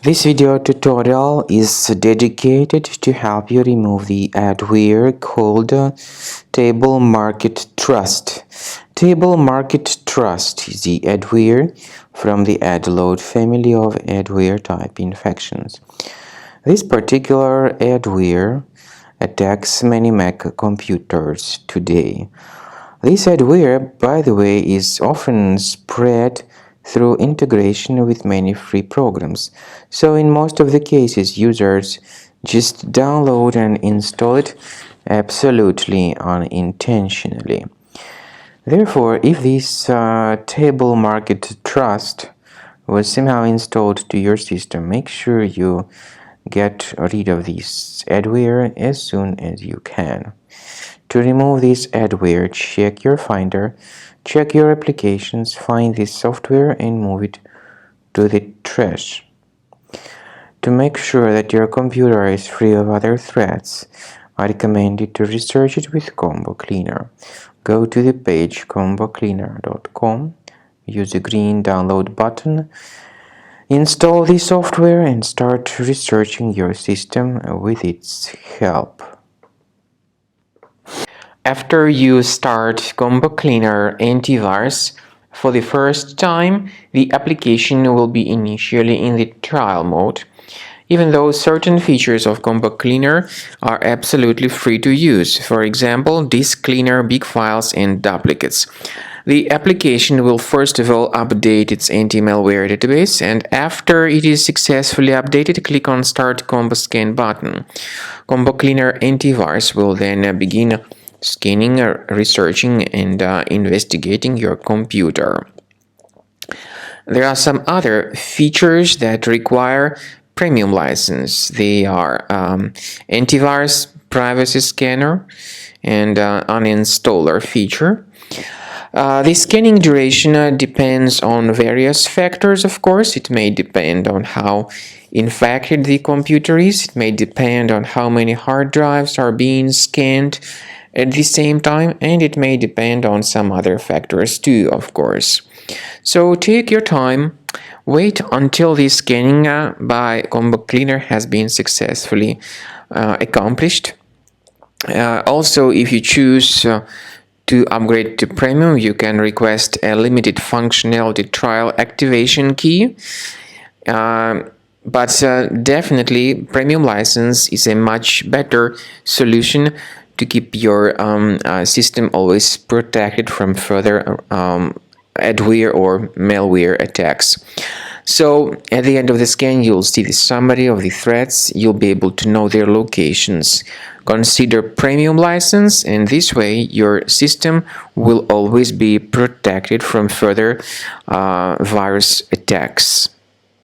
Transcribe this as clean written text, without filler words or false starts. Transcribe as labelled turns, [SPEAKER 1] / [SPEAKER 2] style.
[SPEAKER 1] This video tutorial is dedicated to help you remove the adware called TableMarketTrust. TableMarketTrust is the adware from the adload family of adware type infections. This particular adware attacks many Mac computers today. This adware, by the way, is often spread through integration with many free programs. So in most of the cases, users just download and install it absolutely unintentionally. Therefore, if this table market trust was somehow installed to your system, make sure you get rid of this adware as soon as you can. To remove this adware, check your Finder, check your applications, find this software and move it to the trash. To make sure that your computer is free of other threats, I recommend you to research it with Combo Cleaner. Go to the page combocleaner.com, use the green download button, install the software and start researching your system with its help. After you start Combo Cleaner antivirus for the first time, the application will be initially in the trial mode, even though certain features of Combo Cleaner are absolutely free to use. For example, disk cleaner, big files, and duplicates. The application will first of all update its anti-malware database, and after it is successfully updated, click on Start Combo Scan button. Combo Cleaner antivirus will then begin scanning, researching, and investigating your computer. There are some other features that require premium license. They are antivirus, privacy scanner, and uninstaller feature. The scanning duration depends on various factors, of course. It may depend on how infected the computer is. It may depend on how many hard drives are being scanned at the same time, and it may depend on some other factors too, of course. So take your time, wait until the scanning by Combo Cleaner has been successfully accomplished. Also, if you choose to upgrade to premium, you can request a limited functionality trial activation key. But definitely, premium license is a much better solution to keep your system always protected from further adware or malware attacks. So at the end of the scan, you'll see the summary of the threats. You'll be able to know their locations. Consider premium license, and this way your system will always be protected from further virus attacks.